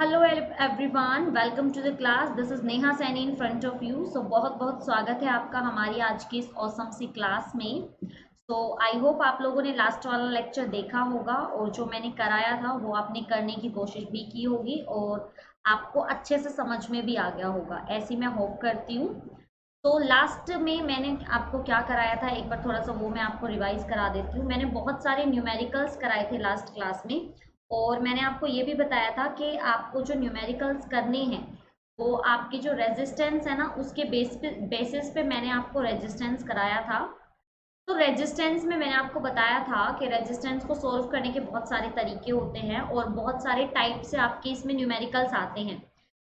Hello everyone, welcome to the class. This is Neha Saini in front of you. So बहुत बहुत स्वागत है आपका हमारी आज की इस ऑसम सी क्लास में। सो आई होप आप लोगों ने लास्ट वाला लेक्चर देखा होगा और जो मैंने कराया था वो आपने करने की कोशिश भी की होगी और आपको अच्छे से समझ में भी आ गया होगा, ऐसी मैं होप करती हूँ। तो लास्ट में मैंने आपको क्या कराया था, एक बार थोड़ा सा वो मैं आपको रिवाइज करा देती हूँ। मैंने बहुत सारे न्यूमेरिकल्स कराए थे लास्ट क्लास में और मैंने आपको ये भी बताया था कि आपको जो न्यूमेरिकल्स करने हैं वो आपकी जो रेजिस्टेंस है ना उसके बेसिस पे मैंने आपको रेजिस्टेंस कराया था। तो रेजिस्टेंस में मैंने आपको बताया था कि रेजिस्टेंस को सोल्व करने के बहुत सारे तरीके होते हैं और बहुत सारे टाइप से आपके इसमें न्यूमेरिकल्स आते हैं।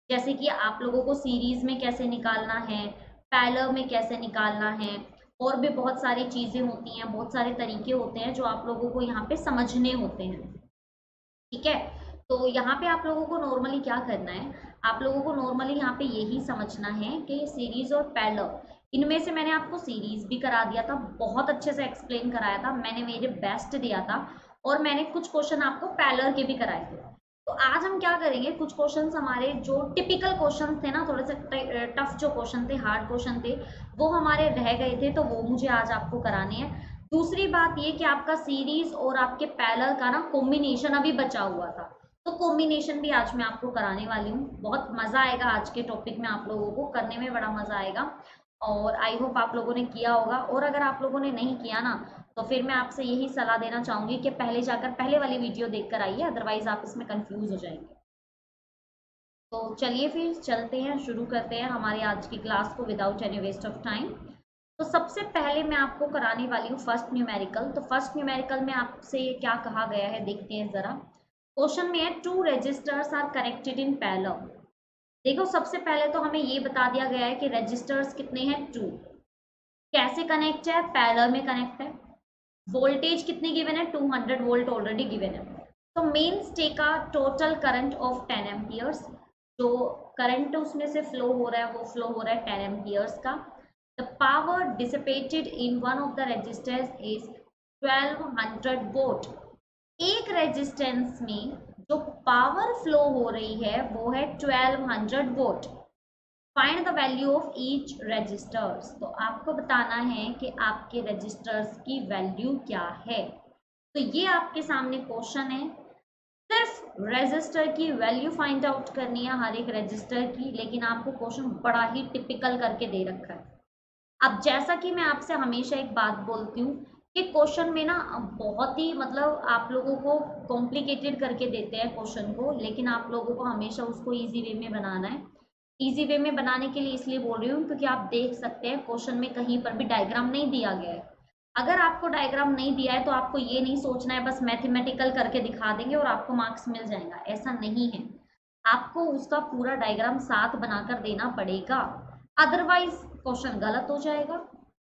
जैसे कि आप लोगों को सीरीज में कैसे निकालना है, पैरेलल में कैसे निकालना है, और भी बहुत सारी चीजें होती हैं, बहुत सारे तरीके होते हैं जो आप लोगों को यहाँ पे समझने होते हैं। ठीक है। तो यहाँ पे आप लोगों को नॉर्मली क्या करना है, आप लोगों को नॉर्मली यहाँ पे यही समझना है कि सीरीज और पैरेलल, इनमें से मैंने आपको सीरीज भी करा दिया था, बहुत अच्छे से एक्सप्लेन कराया था, मैंने मेरे बेस्ट दिया था और मैंने कुछ क्वेश्चन आपको पैरेलल के भी कराए थे। तो आज हम क्या करेंगे, कुछ क्वेश्चंस हमारे जो टिपिकल क्वेश्चंस थे ना, थोड़े से टफ जो क्वेश्चन थे, हार्ड क्वेश्चन थे, वो हमारे रह गए थे, तो वो मुझे आज आपको कराने हैं। दूसरी बात ये कि आपका सीरीज और आपके पैरेलल का ना कॉम्बिनेशन अभी बचा हुआ था, तो कॉम्बिनेशन भी आज मैं आपको कराने वाली हूँ। बहुत मजा आएगा आज के टॉपिक में, आप लोगों को करने में बड़ा मजा आएगा और आई होप आप लोगों ने किया होगा। और अगर आप लोगों ने नहीं किया ना, तो फिर मैं आपसे यही सलाह देना चाहूंगी कि पहले जाकर पहले वाली वीडियो देखकर आइए, अदरवाइज आप इसमें कंफ्यूज हो जाएंगे। तो चलिए फिर चलते हैं, शुरू करते हैं हमारी आज की क्लास को without any waste of time. तो सबसे पहले मैं आपको कराने वाली हूँ फर्स्ट न्यूमेरिकल। तो फर्स्ट न्यूमेरिकल में आपसे ये क्या कहा गया है, देखते हैं जरा। क्वेश्चन में है two resistors are connected in parallel. देखो, सबसे पहले तो हमें ये बता दिया गया है कि रजिस्टर्स कितने हैं, टू। कैसे कनेक्ट है, पैरेलल में कनेक्ट है। वोल्टेज कितनी गिवन है, 200 वोल्ट ऑलरेडी गिवन है। तो mains take a total current of 10 amperes. जो करंट उसमें से फ्लो हो रहा है वो फ्लो हो रहा है 10 एम्पियर्स का। The power dissipated in one of the resistance is 1200 volt. एक रेजिस्टेंस में जो पावर फ्लो हो रही है वो है 1200 volt. Find the value of each resistors. तो आपको बताना है कि आपके रजिस्टर्स की वैल्यू क्या है। तो ये आपके सामने क्वेश्चन है, सिर्फ रजिस्टर की वैल्यू फाइंड आउट करनी है हर एक रजिस्टर की, लेकिन आपको क्वेश्चन बड़ा ही टिपिकल करके दे रखा है। अब जैसा कि मैं आपसे हमेशा एक बात बोलती हूँ कि क्वेश्चन में ना बहुत ही मतलब आप लोगों को कॉम्प्लिकेटेड करके देते हैं क्वेश्चन को, लेकिन आप लोगों को हमेशा उसको इजी वे में बनाना है। इजी वे में बनाने के लिए इसलिए बोल रही हूँ क्योंकि आप देख सकते हैं क्वेश्चन में कहीं पर भी डायग्राम नहीं दिया गया है। अगर आपको डायग्राम नहीं दिया है तो आपको ये नहीं सोचना है बस मैथमेटिकल करके दिखा देंगे और आपको मार्क्स मिल जाएगा, ऐसा नहीं है। आपको उसका पूरा डायग्राम साथ बनाकर देना पड़ेगा, अदरवाइज क्वेश्चन गलत हो जाएगा,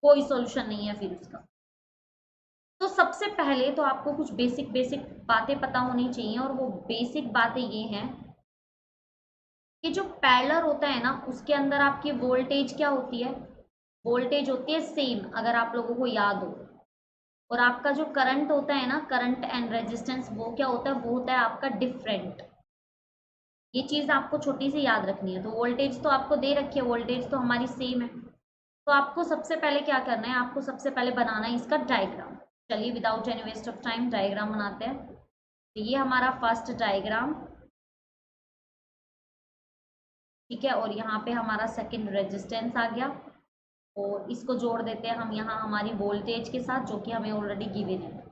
कोई सॉल्यूशन नहीं है फिर उसका। तो सबसे पहले तो आपको कुछ बेसिक बेसिक बातें पता होनी चाहिए और वो बेसिक बातें ये हैं कि जो पैरेलल होता है ना उसके अंदर आपकी वोल्टेज क्या होती है, वोल्टेज होती है सेम, अगर आप लोगों को याद हो। और आपका जो करंट होता है ना, करंट एंड रेजिस्टेंस, वो क्या होता है, वो होता है आपका डिफरेंट। ये चीज आपको छोटी सी याद रखनी है। तो वोल्टेज तो आपको दे रखी है, वोल्टेज तो हमारी सेम है। तो आपको सबसे पहले क्या करना है, आपको सबसे पहले बनाना है इसका डायग्राम। चलिए without any waste of time diagram बनाते हैं। तो ये हमारा फर्स्ट डायग्राम, ठीक है। और यहाँ पे हमारा सेकंड रेजिस्टेंस आ गया और इसको जोड़ देते हैं हम यहाँ हमारी वोल्टेज के साथ जो कि हमें ऑलरेडी गिवन है।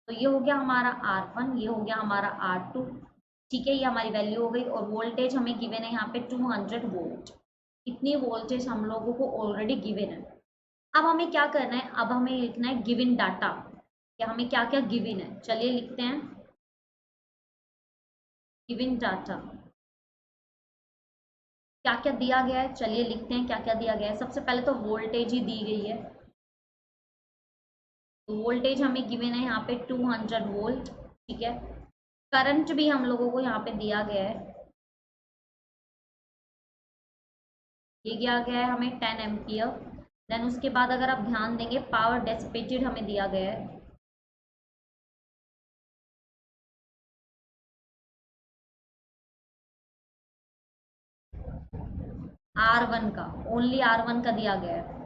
तो ये हो गया हमारा R1, ये हो गया हमारा R2, ठीक है। ये हमारी वैल्यू हो गई और वोल्टेज हमें गिवन है यहाँ पे 200 वोल्ट। इतनी वोल्टेज हम लोगों को ऑलरेडी गिवन है। अब हमें क्या करना है, अब हमें लिखना है गिवन डाटा, कि हमें क्या क्या गिवन है। चलिए लिखते हैं गिवन डाटा, क्या क्या दिया गया है। चलिए लिखते हैं क्या क्या दिया गया है। सबसे पहले तो वोल्टेज ही दी गई है, तो वोल्टेज हमें गिवन है यहाँ पे 200 वोल्ट, ठीक है। करंट भी हम लोगों को यहाँ पे दिया गया है, ये दिया गया है हमें 10 एम्पियर। देन उसके बाद अगर आप ध्यान देंगे पावर डेसिपेटेड हमें दिया गया है, R1 का, ओनली R1 का दिया गया है।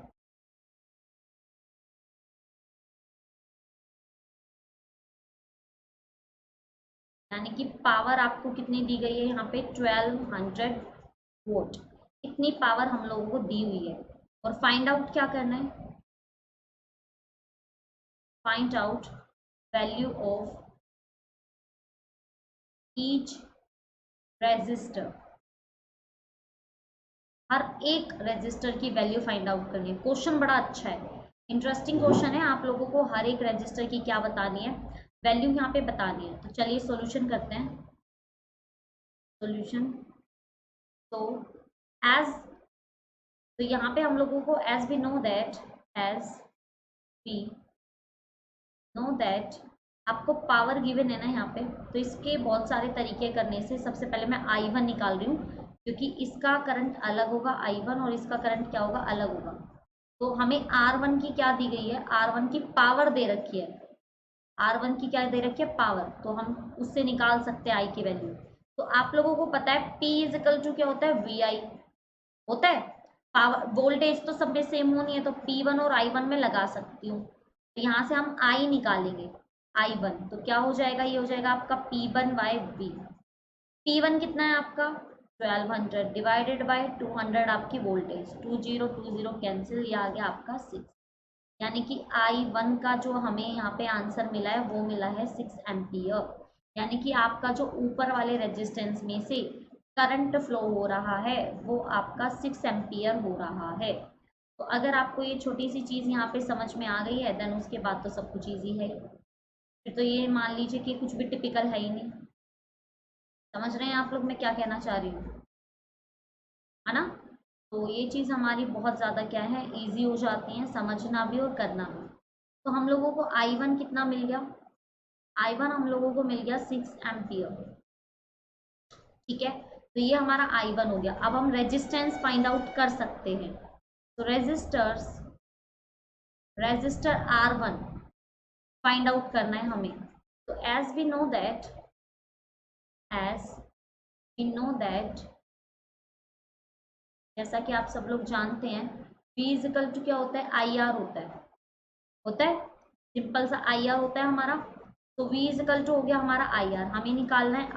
यानी कि पावर आपको कितनी दी गई है यहाँ पे 1200 वोल्ट, इतनी पावर हम लोगों को दी हुई है। और फाइंड आउट क्या करना है, find out value of each resistor, हर एक रेजिस्टर की वैल्यू फाइंड आउट करनी है। क्वेश्चन बड़ा अच्छा है, इंटरेस्टिंग क्वेश्चन है। आप लोगों को हर एक रजिस्टर की क्या बतानी है, वैल्यू यहाँ पे बतानी है। तो चलिए सॉल्यूशन करते हैं। सॉल्यूशन, तो एज, तो यहाँ पे हम लोगों को as we know that, as we know that, आपको पावर गिवन है ना यहाँ पे, तो इसके बहुत सारे तरीके करने से सबसे पहले मैं I1 निकाल रही हूँ, क्योंकि इसका करंट अलग होगा I1 और इसका करंट क्या होगा, अलग होगा। तो हमें R1 की क्या दी गई है, R1 की पावर दे रखी है, R1 की क्या दे रखी है, पावर। तो हम उससे निकाल सकते हैं I की वैल्यू। तो आप लोगों को पता है P इजिकल टू क्या होता है, VI होता है। पावर वोल्टेज तो सब में सेम होनी है, तो P1 और I1 में लगा सकती हूँ। तो यहाँ से हम I निकालेंगे, I1, तो क्या हो जाएगा, ये हो जाएगा आपका P1 बाय V। P1 कितना है आपका 1200 डिवाइडेड बाय 200, आपकी वोल्टेज 20 कैंसिल, ये आ गया आपका 6। यानी कि I1 का जो हमें यहाँ पे आंसर मिला है वो मिला है 6 एम्पियर। यानी कि आपका जो ऊपर वाले रेजिस्टेंस में से करंट फ्लो हो रहा है वो आपका 6 एम्पियर हो रहा है। तो अगर आपको ये छोटी सी चीज़ यहाँ पे समझ में आ गई है, देन उसके बाद तो सब कुछ ईजी है। फिर तो ये मान लीजिए कि कुछ भी टिपिकल है ही नहीं। समझ रहे हैं आप लोग मैं क्या कहना चाह रही हूँ, है ना। तो ये चीज़ हमारी बहुत ज़्यादा क्या है, इजी हो जाती है समझना भी और करना भी। तो हम लोगों को I1 कितना मिल गया, I1 हम लोगों को मिल गया 6 एम्पियर। ठीक है, तो ये हमारा I1 हो गया। अब हम रेजिस्टेंस फाइंड आउट कर सकते हैं। तो रेजिस्टर R1 फाइंड आउट करना है हमें। तो as we know that, as we know that, जैसा कि आप सब लोग जानते हैं, V इजिकल टू क्या होता है, IR होता है सिंपल सा IR होता है हमारा। तो V इजिकल टू हो गया हमारा IR, हमें निकालना है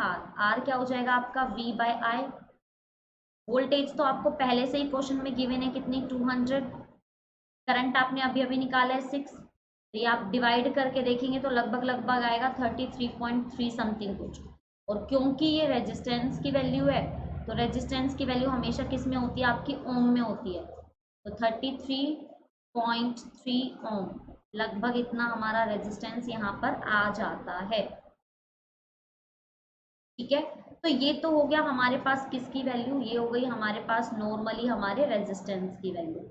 R क्या हो जाएगा आपका V बाय I। वोल्टेज तो आपको पहले से ही क्वेश्चन में गिवन है कितनी, 200। करंट आपने अभी अभी निकाला है 6। तो ये आप डिवाइड करके देखेंगे तो लगभग लगभग आएगा 33.3 समथिंग कुछ। और क्योंकि ये रेजिस्टेंस की वैल्यू है, तो रेजिस्टेंस की वैल्यू हमेशा किस में होती है, आपकी ओम में होती है। तो 33.3 ओम, लगभग इतना हमारा रेजिस्टेंस यहाँ पर आ जाता है। ठीक है, तो ये तो हो गया हमारे पास किसकी वैल्यू, ये हो गई हमारे पास नॉर्मली हमारे रेजिस्टेंस की वैल्यू।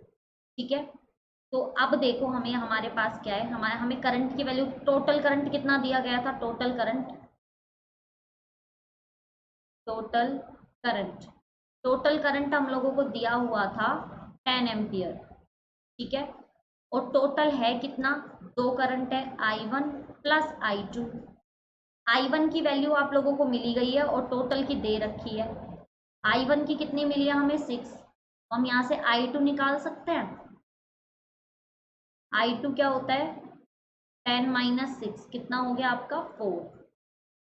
ठीक है, तो अब देखो हमें, हमारे पास क्या है, हमारे हमें करंट की वैल्यू, टोटल करंट कितना दिया गया था, टोटल टोटल करंट हम लोगों को दिया हुआ था 10 एम्पियर। ठीक है, और टोटल है कितना, दो करंट है I1 प्लस I2। I1 की वैल्यू आप लोगों को मिली गई है और टोटल की दे रखी है। I1 की कितनी मिली है हमें 6, तो हम यहाँ से I2 निकाल सकते हैं। I2 क्या होता है, 10 माइनस 6 कितना हो गया आपका 4।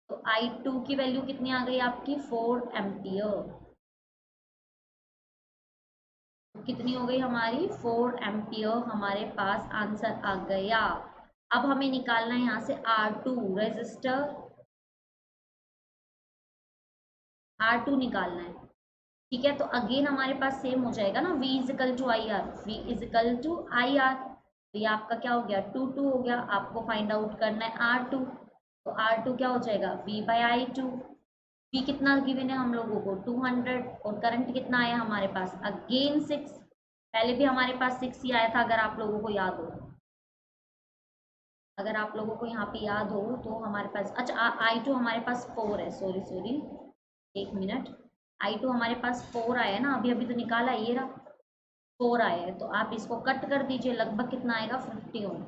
तो I2 की वैल्यू कितनी आ गई आपकी 4 एम्पियर। तो कितनी हो गई हमारी 4 एम्पियर, हमारे पास आंसर आ गया। अब हमें निकालना है यहाँ से R2 रेजिस्टर, R2 निकालना है। ठीक है, तो अगेन हमारे पास सेम हो जाएगा ना, V is equal to I R, V is equal to I R. तो ये आपका क्या हो गया, 2 हो गया। आपको फाइंड आउट करना है R2, तो R2 क्या हो जाएगा, V बाई I2। V कितना गिवन है हम लोगों को 200, और करंट कितना आया हमारे पास, अगेन 6। पहले भी हमारे पास 6 ही आया था, अगर आप लोगों को याद हो, अगर आप लोगों को यहाँ पे याद हो तो हमारे पास, अच्छा I2 हमारे पास 4 है, सॉरी सॉरी, एक मिनट। I2 हमारे पास 4 आया है ना, अभी अभी तो निकाला, ये रहा 4 आया है। तो आप इसको कट कर दीजिए, लगभग कितना आएगा 50 ओम।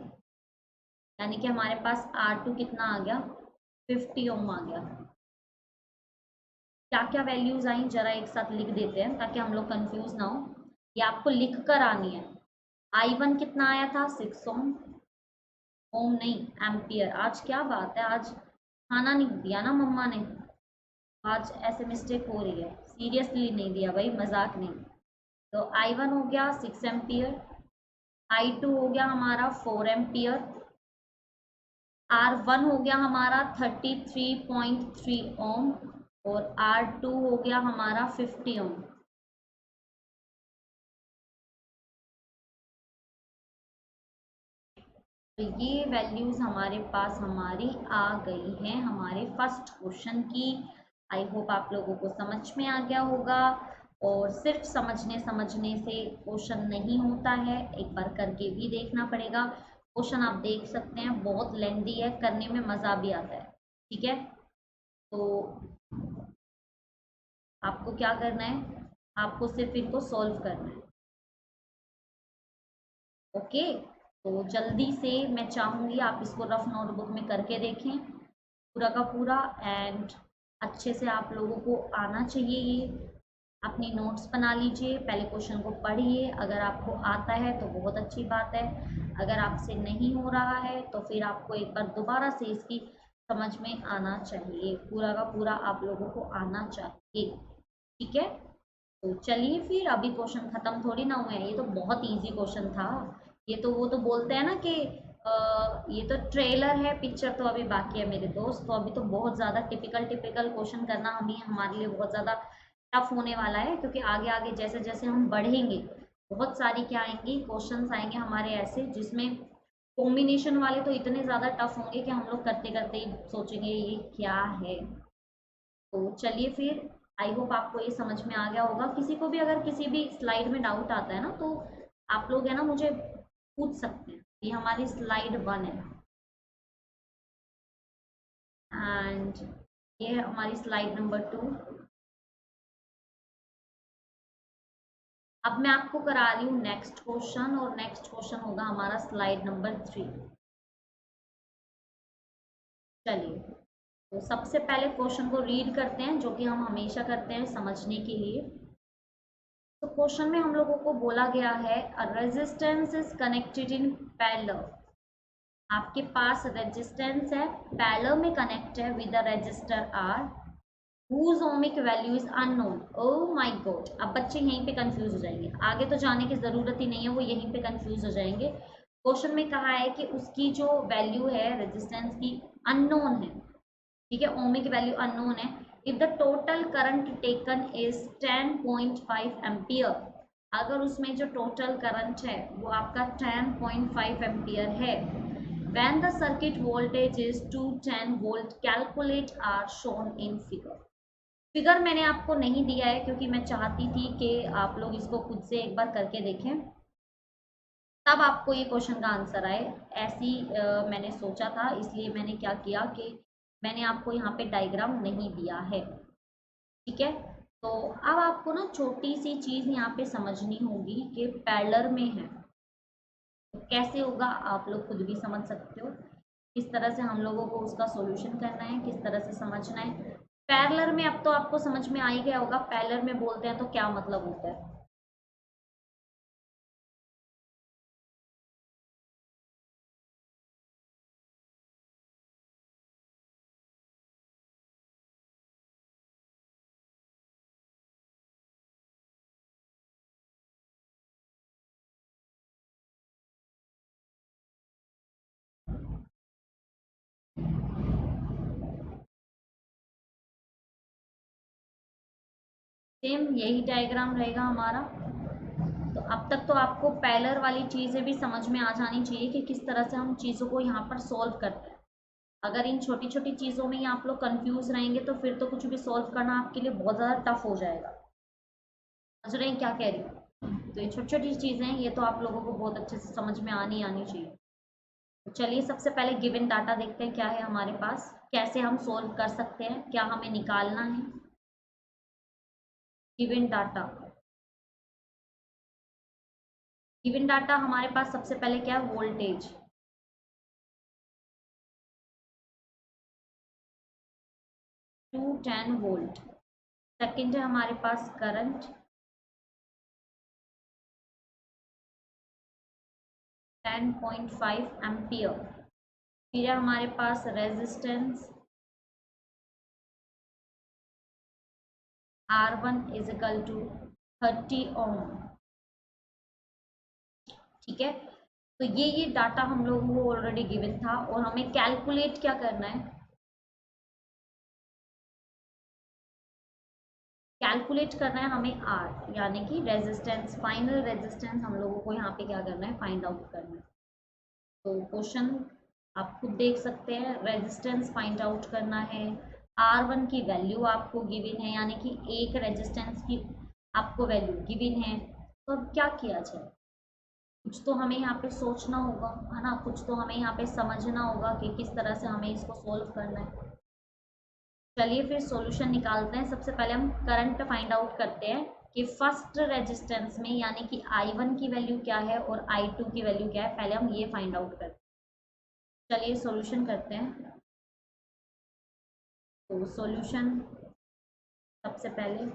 यानी कि हमारे पास R2 कितना आ गया, 50 ओम आ गया। क्या क्या वैल्यूज आई जरा एक साथ लिख देते हैं ताकि हम लोग कंफ्यूज ना हो। ये आपको लिख कर आनी है। I1 कितना आया था 6 ओम। ओम नहीं, एम्पियर। आज क्या बात है, आज खाना नहीं दिया ना मम्मा ने। आज ऐसे मिस्टेक हो रही है, सीरियसली नहीं दिया भाई, मजाक नहीं। तो I1 हो गया 6 एम्पियर। I2 हो गया हमारा 4 एम्पियर। R1 हो गया हमारा 33.3 ओम। और R2 हो गया हमारा 50 ओम। तो ये वैल्यूज हमारे पास हमारी आ गई हैं हमारे फर्स्ट क्वेश्चन की। आई होप आप लोगों को समझ में आ गया होगा। और सिर्फ समझने समझने से क्वेश्चन नहीं होता है, एक बार करके भी देखना पड़ेगा। क्वेश्चन आप देख सकते हैं, बहुत लेंदी है, करने में मज़ा भी आता है। ठीक है, तो आपको क्या करना है, आपको सिर्फ इनको सॉल्व करना है। ओके, तो जल्दी से मैं चाहूँगी आप इसको रफ नोटबुक में करके देखें पूरा का पूरा। एंड अच्छे से आप लोगों को आना चाहिए ये। अपनी नोट्स बना लीजिए, पहले क्वेश्चन को पढ़िए, अगर आपको आता है तो बहुत अच्छी बात है। अगर आपसे नहीं हो रहा है तो फिर आपको एक बार दोबारा से इसकी समझ में आना चाहिए, पूरा का पूरा आप लोगों को आना चाहिए। ठीक है, तो चलिए फिर, अभी क्वेश्चन खत्म थोड़ी ना हुए हैं, ये तो बहुत इजी क्वेश्चन था। ये तो वो तो बोलते हैं ना कि ये तो ट्रेलर है, पिक्चर तो अभी बाकी है मेरे दोस्त। तो अभी तो बहुत ज़्यादा टिपिकल टिपिकल क्वेश्चन करना हमें हमारे लिए बहुत ज़्यादा टफ होने वाला है, क्योंकि आगे आगे जैसे जैसे हम बढ़ेंगे बहुत सारी क्या आएंगी, क्वेश्चंस आएंगे हमारे ऐसे जिसमें कॉम्बिनेशन वाले तो इतने ज़्यादा टफ होंगे कि हम लोग करते करते ही सोचेंगे ये क्या है। तो चलिए फिर, आई होप आपको ये समझ में आ गया होगा। किसी को भी अगर किसी भी स्लाइड में डाउट आता है ना, तो आप लोग है ना मुझे पूछ सकते हैं। ये हमारी स्लाइड 1 है एंड ये है हमारी स्लाइड नंबर 2। अब मैं आपको करा रही हूँ नेक्स्ट क्वेश्चन, और नेक्स्ट क्वेश्चन होगा हमारा स्लाइड नंबर 3। चलिए, तो सबसे पहले क्वेश्चन को रीड करते हैं, जो कि हम हमेशा करते हैं समझने के लिए। तो क्वेश्चन में हम लोगों को बोला गया है, a resistance is connected in parallel. आपके पास रेजिस्टेंस है, पैरेलल में कनेक्ट है with the resistor R, whose ohmic value is unknown। oh my god, अब बच्चे यहीं पे कंफ्यूज हो जाएंगे, आगे तो जाने की जरूरत ही नहीं है, वो यहीं पे कंफ्यूज हो जाएंगे। क्वेश्चन में कहा है कि उसकी जो वैल्यू है रेजिस्टेंस की अननोन है। ठीक है, ओमिक वैल्यू अननोन है। If the total current taken is 10.5 ampere, अगर उसमें जो टोटल करंट है वो आपका 10.5 एम्पियर है। when the circuit voltage is 210 volt, calculate are shown in figure। Figure मैंने आपको नहीं दिया है क्योंकि मैं चाहती थी कि आप लोग इसको खुद से एक बार करके देखें, तब आपको ये क्वेश्चन का आंसर आए। ऐसी मैंने सोचा था, इसलिए मैंने क्या किया कि मैंने आपको यहाँ पे डायग्राम नहीं दिया है। ठीक है, तो अब आपको ना छोटी सी चीज़ यहाँ पे समझनी होगी कि पैरेलल में है तो कैसे होगा, आप लोग खुद भी समझ सकते हो। किस तरह से हम लोगों को उसका सॉल्यूशन करना है, किस तरह से समझना है। पैरेलल में अब तो आपको समझ में आ ही गया होगा, पैरेलल में बोलते हैं तो क्या मतलब होता है। सेम यही डायग्राम रहेगा हमारा। तो अब तक तो आपको पैरेलल वाली चीज़ें भी समझ में आ जानी चाहिए कि किस तरह से हम चीज़ों को यहाँ पर सॉल्व करते हैं। अगर इन छोटी छोटी चीज़ों में ही आप लोग कंफ्यूज रहेंगे तो फिर तो कुछ भी सॉल्व करना आपके लिए बहुत ज़्यादा टफ हो जाएगा। समझ रहे हैं क्या कह रही हूँ। तो ये छोटी छोटी चीज़ें हैं, ये तो आप लोगों को बहुत अच्छे से समझ में आनी आनी चाहिए। तो चलिए सबसे पहले गिवन डाटा देखते हैं क्या है हमारे पास, कैसे हम सॉल्व कर सकते हैं, क्या हमें निकालना है। गिवन डाटा, गिवन डाटा हमारे पास सबसे पहले क्या है, वोल्टेज 210 वोल्ट। सेकंड है हमारे पास करंट, 10.5 एम्पियर। फिर है हमारे पास resistance R1 is equal to 30 ohm. ठीक है, तो ये डाटा हम लोगों को ऑलरेडी गिवन था और हमें कैलकुलेट क्या करना है, कैलकुलेट करना है हमें आर, यानी कि रेजिस्टेंस, फाइनल रेजिस्टेंस हम लोगों को यहाँ पे क्या करना है, फाइंड आउट करना है। तो क्वेश्चन आप खुद देख सकते हैं, रेजिस्टेंस फाइंड आउट करना है, R1 की वैल्यू आपको गिवन है, यानी कि एक रेजिस्टेंस की आपको वैल्यू गिवन है। तो अब क्या किया जाए, कुछ तो हमें यहाँ पे सोचना होगा, है ना, कुछ तो हमें यहाँ पे समझना होगा कि किस तरह से हमें इसको सोल्व करना है। चलिए फिर सॉल्यूशन निकालते हैं। सबसे पहले हम करंट फाइंड आउट करते हैं कि फर्स्ट रेजिस्टेंस में, यानी कि I1 की वैल्यू क्या है और I2 की वैल्यू क्या है, पहले हम ये फाइंड आउट करते हैं। चलिए सॉल्यूशन करते हैं। तो सॉल्यूशन सबसे पहले,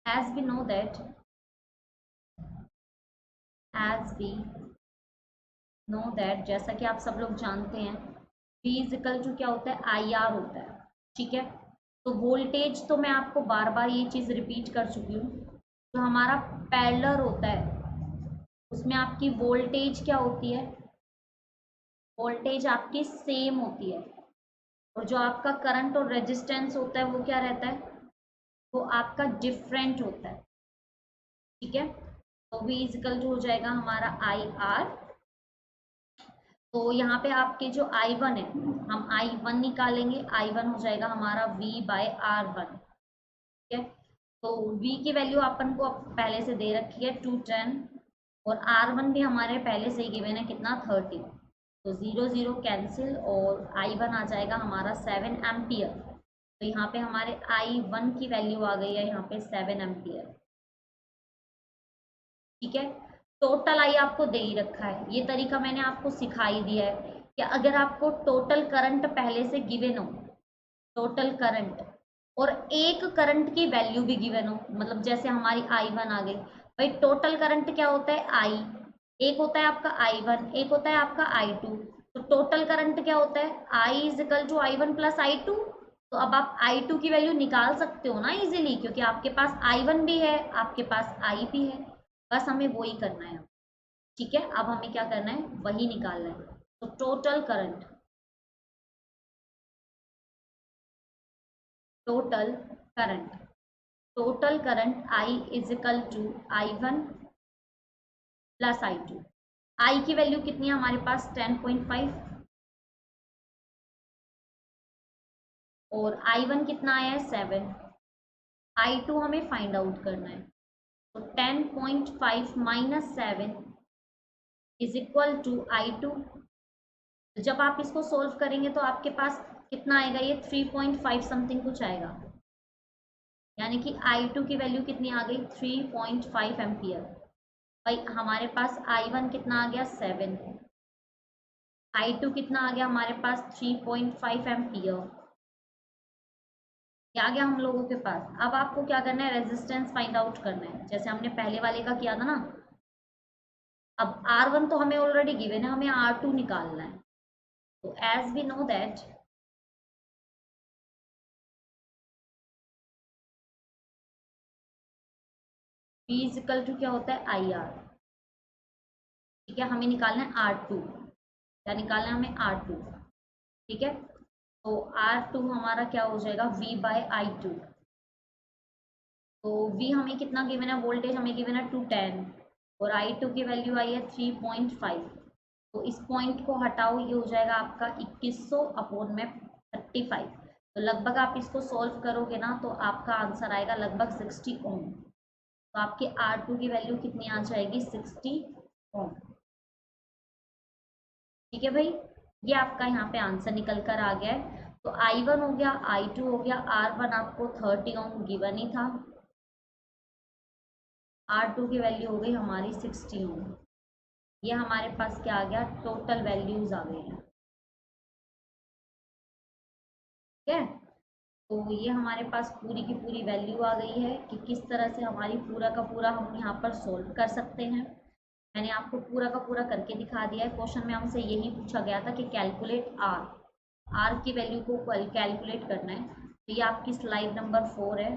as we know that as we know that जैसा कि आप सब लोग जानते हैं, V इजिकल टू क्या होता है, IR होता है। ठीक है, तो वोल्टेज तो मैं आपको बार बार ये चीज़ रिपीट कर चुकी हूँ, जो हमारा पैरेलल होता है उसमें आपकी वोल्टेज क्या होती है, वोल्टेज आपकी सेम होती है, और जो आपका करंट और रेजिस्टेंस होता है वो क्या रहता है, वो आपका डिफरेंट होता है। ठीक है, तो V इजिकल टू हो जाएगा हमारा IR। तो यहाँ पे आपके जो I1 है, हम I1 निकालेंगे, I1 हो जाएगा हमारा V/R1। ठीक है, तो V की वैल्यू अपन को पहले से दे रखी है 210, और R1 भी हमारे पहले से ही गिवन है कितना, 30। तो 0 0 कैंसिल और I1 आ जाएगा हमारा 7 एम्पियर। तो यहाँ पे हमारे I1 की वैल्यू आ गई है यहाँ पे 7 एम्पियर। ठीक है, टोटल आई आपको दे ही रखा है, ये तरीका मैंने आपको सिखा ही दिया है कि अगर आपको टोटल करंट पहले से गिवन हो, टोटल करंट और एक करंट की वैल्यू भी गिवन हो, मतलब जैसे हमारी I1 आ गई, भाई टोटल करंट क्या होता है, I, एक होता है आपका I1, एक होता है आपका I2। तो टोटल करंट क्या होता है, I is equal to I1 plus I2। तो अब आप I2 की वैल्यू निकाल सकते हो ना इजीली, क्योंकि आपके पास I1 भी है, आपके पास I भी है, बस हमें वही करना है। ठीक है, अब हमें क्या करना है, वही निकालना है। तो total current, total current, total current I is equal to I1 plus I2। I की वैल्यू कितनी है हमारे पास, 10.5, और I1 कितना आया है, 7। I2 हमें फाइंड आउट करना है, तो 10.5 minus 7 is equal to I2। जब आप इसको सोल्व करेंगे तो आपके पास कितना आएगा, ये 3.5 समथिंग कुछ आएगा, यानी कि I2 की वैल्यू कितनी आ गई, 3.5 एम्पियर। भाई हमारे पास I1 कितना आ गया, 7, I2 कितना आ गया हमारे पास, 3.5 एम्पियर। क्या आ गया हम लोगों के पास। अब आपको क्या करना है, रेजिस्टेंस फाइंड आउट करना है, जैसे हमने पहले वाले का किया था ना। अब R1 तो हमें ऑलरेडी गिवन है, हमें R2 निकालना है। तो as we know that V is equal to क्या होता है, IR। ठीक है, हमें निकालना है R2, क्या निकालना है हमें, R2। ठीक है, तो R2 हमारा क्या हो जाएगा, V/I2। तो V हमें कितना गिवन है, वोल्टेज हमें गिवन है 210, और I2 की वैल्यू आई है 3.5। तो इस पॉइंट को हटाओ, ये हो जाएगा आपका 2100 अपॉन में 35। तो लगभग आप इसको सोल्व करोगे ना तो आपका आंसर आएगा लगभग 60 ओम। तो आपके R2 की वैल्यू कितनी आ जाएगी, 60 ओम। ठीक है भाई, ये आपका यहाँ पे आंसर निकल कर आ गया है। तो I1 हो गया, I2 हो गया, R1 आपको 30 ओम गिवन ही था, R2 की वैल्यू हो गई हमारी 60 ओम। ये हमारे पास क्या आ गया, टोटल वैल्यूज आ गई हैं। ठीक है, तो ये हमारे पास पूरी की पूरी वैल्यू आ गई है कि किस तरह से हमारी पूरा का पूरा हम यहाँ पर सोल्व कर सकते हैं। मैंने आपको पूरा का पूरा करके दिखा दिया है। क्वेश्चन में हमसे यही पूछा गया था कि कैलकुलेट आर की वैल्यू को कैलकुलेट करना है। तो ये आपकी स्लाइड नंबर 4 है।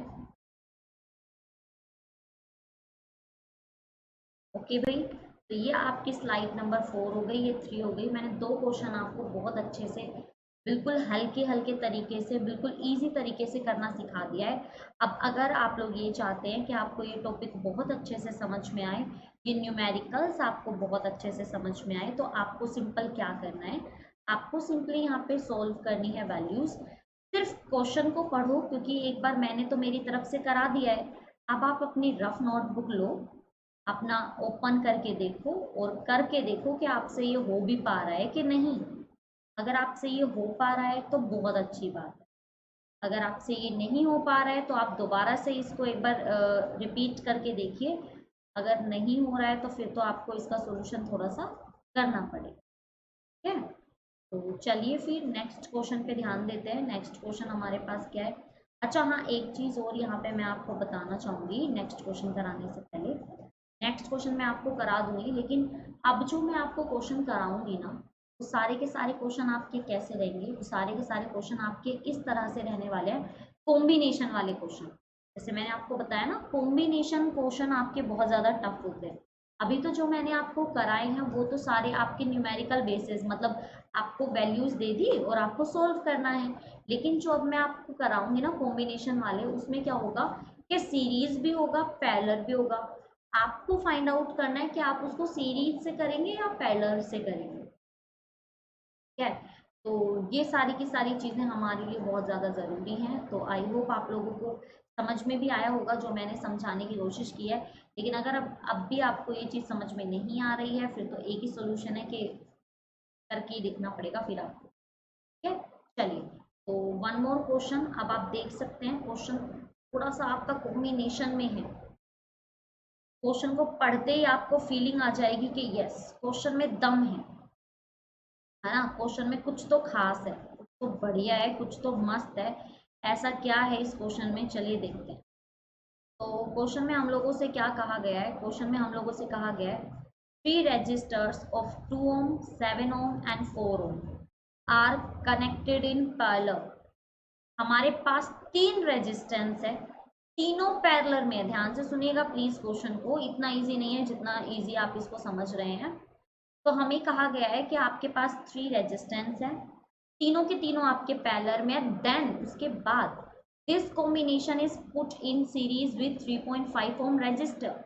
ओके भाई, तो ये आपकी स्लाइड नंबर 4 हो गई, ये 3 हो गई। मैंने 2 क्वेश्चन आपको बहुत अच्छे से बिल्कुल हल्के हल्के तरीके से बिल्कुल इजी तरीके से करना सिखा दिया है। अब अगर आप लोग ये चाहते हैं कि आपको ये टॉपिक बहुत अच्छे से समझ में आए, ये न्यूमेरिकल्स आपको बहुत अच्छे से समझ में आए, तो आपको सिंपल क्या करना है, आपको सिंपली यहाँ पे सॉल्व करनी है वैल्यूज। सिर्फ क्वेश्चन को पढ़ो, क्योंकि एक बार मैंने तो मेरी तरफ से करा दिया है। अब आप अपनी रफ नोटबुक लो, अपना ओपन करके देखो और करके देखो कि आपसे ये हो भी पा रहा है कि नहीं। अगर आपसे ये हो पा रहा है तो बहुत अच्छी बात है। अगर आपसे ये नहीं हो पा रहा है तो आप दोबारा से इसको एक बार रिपीट करके देखिए। अगर नहीं हो रहा है तो फिर तो आपको इसका सोल्यूशन थोड़ा सा करना पड़ेगा। ठीक है, तो चलिए फिर नेक्स्ट क्वेश्चन पे ध्यान देते हैं। नेक्स्ट क्वेश्चन हमारे पास क्या है। अच्छा हाँ, एक चीज़ और यहाँ पे मैं आपको बताना चाहूँगी नेक्स्ट क्वेश्चन कराने से पहले। नेक्स्ट क्वेश्चन मैं आपको करा दूंगी, लेकिन अब जो मैं आपको क्वेश्चन कराऊंगी ना, वो सारे के सारे क्वेश्चन आपके कैसे रहेंगे, वो सारे के सारे क्वेश्चन आपके इस तरह से रहने वाले हैं, कॉम्बिनेशन वाले क्वेश्चन। जैसे मैंने आपको बताया ना, कॉम्बिनेशन क्वेश्चन आपके बहुत ज़्यादा टफ होते हैं। अभी तो जो मैंने आपको कराए हैं वो तो सारे आपके न्यूमेरिकल बेसिस, मतलब आपको वैल्यूज दे दी और आपको सोल्व करना है। लेकिन जो अब मैं आपको कराऊंगी ना कॉम्बिनेशन वाले, उसमें क्या होगा कि सीरीज भी होगा, पैरेलल भी होगा। आपको फाइंड आउट करना है कि आप उसको सीरीज से करेंगे या पैरेलल से करेंगे। ठीक है, तो ये सारी की सारी चीज़ें हमारे लिए बहुत ज़्यादा ज़रूरी हैं। तो आई होप आप लोगों को समझ में भी आया होगा जो मैंने समझाने की कोशिश की है। लेकिन अगर अब भी आपको ये चीज़ समझ में नहीं आ रही है, फिर तो एक ही सोल्यूशन है कि करके ही देखना पड़ेगा फिर आपको। ठीक है, चलिए, तो वन मोर क्वेश्चन। अब आप देख सकते हैं क्वेश्चन थोड़ा सा आपका कॉम्बिनेशन में है। क्वेश्चन को पढ़ते ही आपको फीलिंग आ जाएगी कि यस, क्वेश्चन में दम है ना, क्वेश्चन में कुछ तो खास है, कुछ तो बढ़िया है, कुछ तो मस्त है। ऐसा क्या है इस क्वेश्चन में, चलिए देखते हैं। तो क्वेश्चन में हम लोगों से क्या कहा गया है, क्वेश्चन में हम लोगों से कहा गया है 3 registers of 2 ohm, 7 ohm and 4 ohm are connected in parallel। हमारे पास 3 रेजिस्टेंस है, तीनों पैरेलल में है। ध्यान से सुनिएगा प्लीज, क्वेश्चन को इतना इजी नहीं है जितना इजी आप इसको समझ रहे हैं। तो हमें कहा गया है कि आपके पास 3 रेजिस्टेंस है, तीनों के तीनों आपके पैरेलल में है। देन उसके बाद this combination is put in series with 3.5 ohm resistor.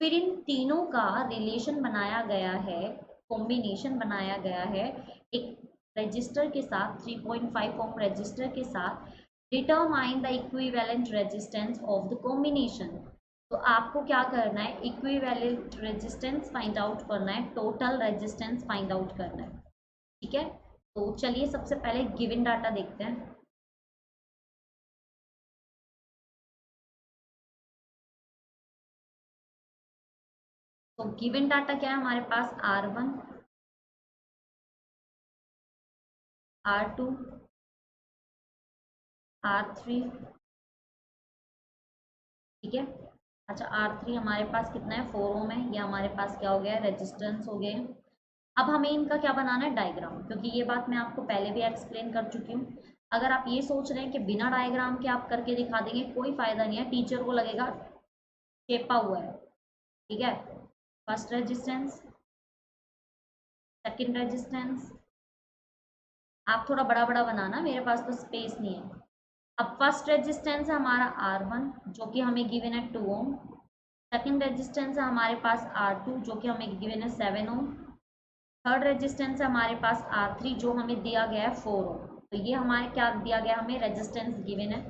फिर इन तीनों का रिलेशन बनाया गया है, कॉम्बिनेशन बनाया गया है एक रजिस्टर के साथ, 3.5 ओम रजिस्टर के साथ। Determine the equivalent resistance of the combination. तो आपको क्या करना है, इक्विवेलेंट रेजिस्टेंस फाइंड आउट करना है, टोटल रेजिस्टेंस फाइंड आउट करना है। ठीक है, तो चलिए सबसे पहले गिवन डाटा देखते हैं। तो गिवन डाटा क्या है हमारे पास, R1, R2, R3। ठीक है, अच्छा R3 हमारे पास कितना है, 4 ओम है। ये हमारे पास क्या हो गया, रेजिस्टेंस हो गए। अब हमें इनका क्या बनाना है, डायग्राम, क्योंकि ये बात मैं आपको पहले भी एक्सप्लेन कर चुकी हूँ। अगर आप ये सोच रहे हैं कि बिना डायग्राम के आप करके दिखा देंगे, कोई फायदा नहीं है, टीचर को लगेगा छेपा हुआ है। ठीक है, फर्स्ट रेजिस्टेंस, सेकंड रेजिस्टेंस, आप थोड़ा बड़ा बड़ा बनाना, मेरे पास तो स्पेस नहीं है। अब फर्स्ट रेजिस्टेंस है हमारा R1 जो कि हमें गिवन है 2 ओम। सेकंड रेजिस्टेंस है हमारे पास R2 जो कि हमें गिवन है 7 ओम। थर्ड रेजिस्टेंस है हमारे पास R3 जो हमें दिया गया है 4 ओम। तो ये हमारे क्या दिया गया, हमें रेजिस्टेंस गिवन है।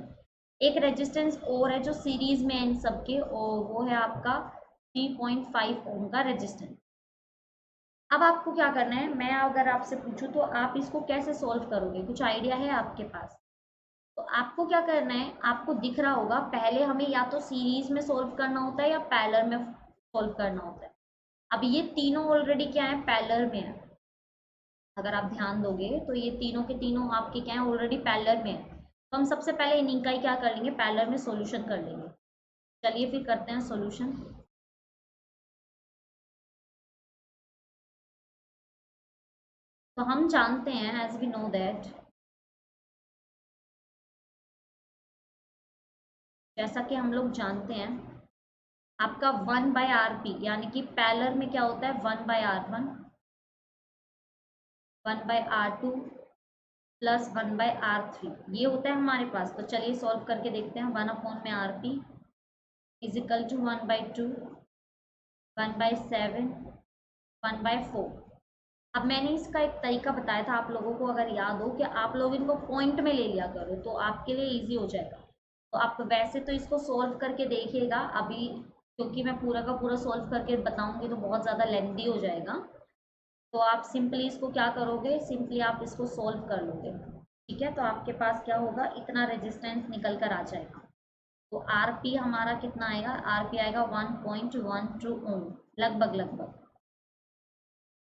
एक रेजिस्टेंस और है जो सीरीज में है इन सबके, और वो है आपका 3.5 ओम का रेजिस्टेंस। अब आपको क्या करना है, मैं अगर आपसे पूछूं तो आप इसको कैसे सोल्व करोगे, कुछ आइडिया है आपके पास? तो आपको क्या करना है, आपको दिख रहा होगा पहले हमें या तो सीरीज में सोल्व करना होता है या पैरेलल में सोल्व करना होता है। अब ये तीनों ऑलरेडी क्या है, पैरेलल में है। अगर आप ध्यान दोगे तो ये तीनों के तीनों आपके क्या है, ऑलरेडी पैरेलल में है। तो हम सबसे पहले इन्हीं का ही क्या कर लेंगे, पैरेलल में सॉल्यूशन कर लेंगे। चलिए फिर करते हैं सॉल्यूशन। तो हम जानते हैं, एज वी नो दैट, जैसा कि हम लोग जानते हैं, आपका 1/RP यानी कि पैरेलल में क्या होता है, 1/R1 1/R2 प्लस 1/R3 ये होता है हमारे पास। तो चलिए सॉल्व करके देखते हैं। 1/RP is equal to 1/2 1/7 1/4। अब मैंने इसका एक तरीका बताया था आप लोगों को, अगर याद हो, कि आप लोग इनको पॉइंट में ले लिया करो तो आपके लिए इजी हो जाएगा। तो आप वैसे तो इसको सॉल्व करके देखिएगा अभी, क्योंकि मैं पूरा का पूरा सॉल्व करके बताऊंगी तो बहुत ज़्यादा लेंथी हो जाएगा। तो आप सिंपली इसको क्या करोगे, सिंपली आप इसको सॉल्व कर लोगे, ठीक है। तो आपके पास क्या होगा, इतना रेजिस्टेंस निकल कर आ जाएगा। तो आरपी हमारा कितना आएगा, आरपी आएगा 1.12 ओम, लगभग लगभग।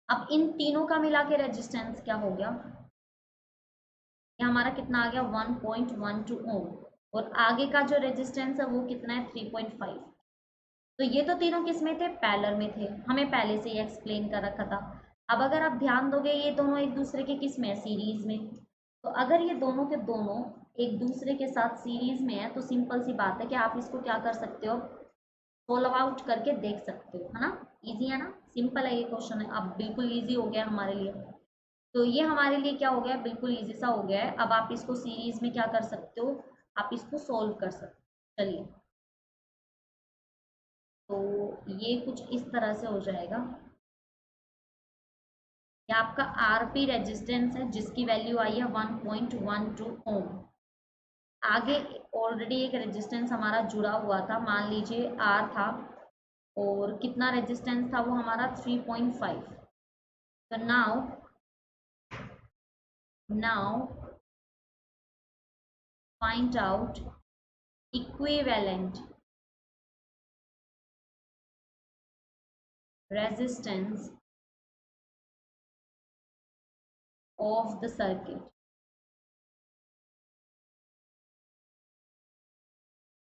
अब इन तीनों का मिला के रेजिस्टेंस क्या हो गया, ये हमारा कितना आ गया, 1.12 ओम। और आगे का जो रेजिस्टेंस है वो कितना है, 3.5। तो ये तो तीनों किस में थे, पैरेलल में थे, हमें पहले से ही एक्सप्लेन कर रखा था। अब अगर आप ध्यान दोगे, ये दोनों एक दूसरे के किस में है, सीरीज में। तो अगर ये दोनों के दोनों एक दूसरे के साथ सीरीज में है तो सिंपल सी बात है कि आप इसको क्या कर सकते हो, सोल्व आउट करके देख सकते हो, है ना। इजी है ना, सिंपल है ये क्वेश्चन है, अब बिल्कुल इजी हो गया हमारे लिए। तो ये हमारे लिए क्या हो गया, बिल्कुल इजी सा हो गया है। अब आप इसको सीरीज में क्या कर सकते हो, आप इसको सोल्व कर सकते हो। चलिए, तो ये कुछ इस तरह से हो जाएगा। ये आपका आरपी रेजिस्टेंस है जिसकी वैल्यू आई है 1.12 ओम। आगे ऑलरेडी एक रेजिस्टेंस हमारा जुड़ा हुआ था, मान लीजिए आर था, और कितना रेजिस्टेंस था वो हमारा 3.5। तो now find out equivalent resistance of the circuit.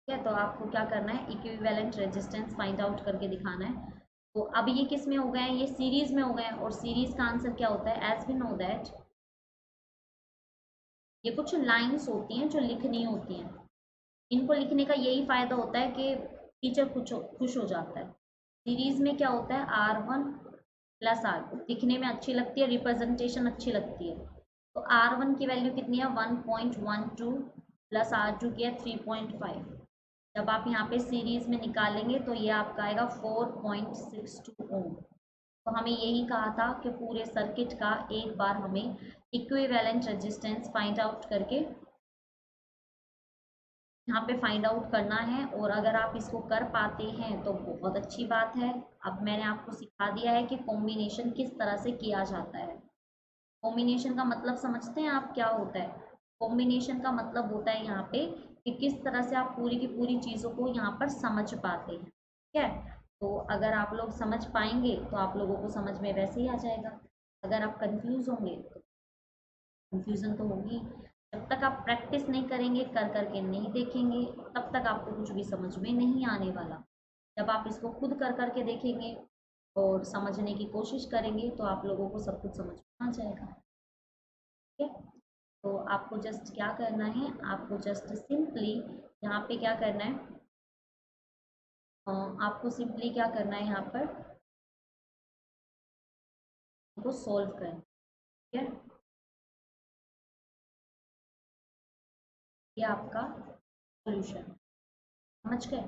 ठीक है, तो आपको क्या करना है, इक्विवेलेंट रेजिस्टेंस फाइंड आउट करके दिखाना है। तो अब ये किस में हो गए हैं, ये सीरीज में हो गए हैं, और सीरीज का आंसर क्या होता है, एज वी नो दैट, ये कुछ लाइंस होती हैं जो लिखनी होती हैं। इनको लिखने का यही फायदा होता है कि टीचर खुश हो जाता है। सीरीज में क्या होता है, R1 प्लस R2 दिखने में अच्छी लगती है, रिप्रेजेंटेशन अच्छी लगती है। तो R1 की वैल्यू कितनी है, 1.12 प्लस R2 की है 3.5। जब आप यहाँ पे सीरीज में निकालेंगे तो ये आपका आएगा 4.62 ओम। तो हमें यही कहा था कि पूरे सर्किट का एक बार हमें इक्विवेलेंट रेजिस्टेंस फाइंड आउट करके यहाँ पे फाइंड आउट करना है। और अगर आप इसको कर पाते हैं तो बहुत अच्छी बात है। अब मैंने आपको सिखा दिया है कि कॉम्बिनेशन किस तरह से किया जाता है। कॉम्बिनेशन का मतलब समझते हैं आप, क्या होता है। कॉम्बिनेशन का मतलब होता है यहाँ पे कि किस तरह से आप पूरी की पूरी चीज़ों को यहाँ पर समझ पाते हैं, ठीक है। तो अगर आप लोग समझ पाएंगे तो आप लोगों को समझ में वैसे ही आ जाएगा। अगर आप कंफ्यूज होंगे तो कंफ्यूजन तो होगी। जब तक आप प्रैक्टिस नहीं करेंगे, कर करके नहीं देखेंगे, तब तक आपको कुछ भी समझ में नहीं आने वाला। जब आप इसको खुद कर करके देखेंगे और समझने की कोशिश करेंगे तो आप लोगों को सब कुछ समझ में आ जाएगा, ठीक है। तो आपको जस्ट क्या करना है, आपको जस्ट सिंपली यहाँ पे क्या करना है, आपको सिंपली क्या करना है, यहाँ पर को सॉल्व करना, ठीक है। ये आपका सॉल्यूशन, समझ गए।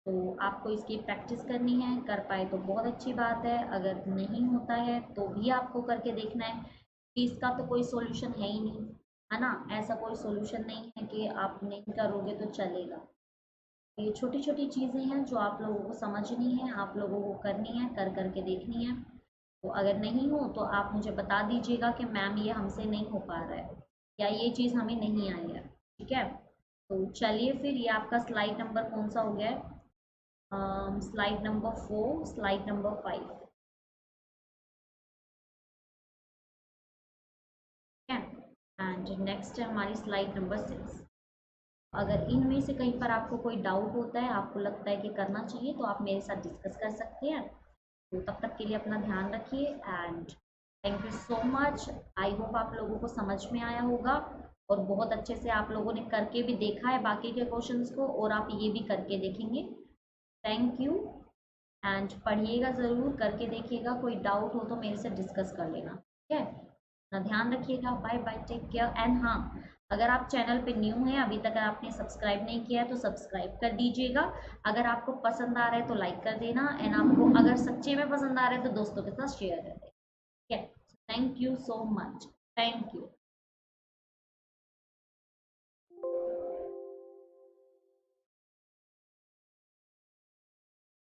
तो आपको इसकी प्रैक्टिस करनी है, कर पाए तो बहुत अच्छी बात है, अगर नहीं होता है तो भी आपको करके देखना है कि इसका तो कोई सॉल्यूशन है ही नहीं, है ना। ऐसा कोई सॉल्यूशन नहीं है कि आप नहीं करोगे तो चलेगा। ये छोटी छोटी चीज़ें हैं जो आप लोगों को समझनी है, आप लोगों को करनी है, कर करके देखनी है। तो अगर नहीं हो तो आप मुझे बता दीजिएगा कि मैम ये हमसे नहीं हो पा रहा है, या ये चीज़ हमें नहीं आई है, ठीक है। तो चलिए फिर, ये आपका स्लाइड नंबर कौन सा हो गया है, slide number 4, slide number 5। And next है हमारी स्लाइड नंबर 6। अगर इनमें से कहीं पर आपको कोई डाउट होता है, आपको लगता है कि करना चाहिए, तो आप मेरे साथ डिस्कस कर सकते हैं। तो तब तक के लिए अपना ध्यान रखिए and thank you so much. I hope आप लोगों को समझ में आया होगा और बहुत अच्छे से आप लोगों ने करके भी देखा है बाकी के क्वेश्चंस को, और आप ये भी करके देखेंगे। थैंक यू एंड पढ़िएगा ज़रूर, करके देखिएगा। कोई डाउट हो तो मेरे से डिस्कस कर लेना, ठीक है। अपना ध्यान रखिएगा। Bye bye, take care. And हाँ, अगर आप चैनल पे न्यू हैं, अभी तक आपने सब्सक्राइब नहीं किया है तो सब्सक्राइब कर दीजिएगा। अगर आपको पसंद आ रहा है तो लाइक कर देना, एंड आपको अगर सच्चे में पसंद आ रहा है तो दोस्तों के साथ शेयर कर देना, ठीक है। Thank you so much. Thank you.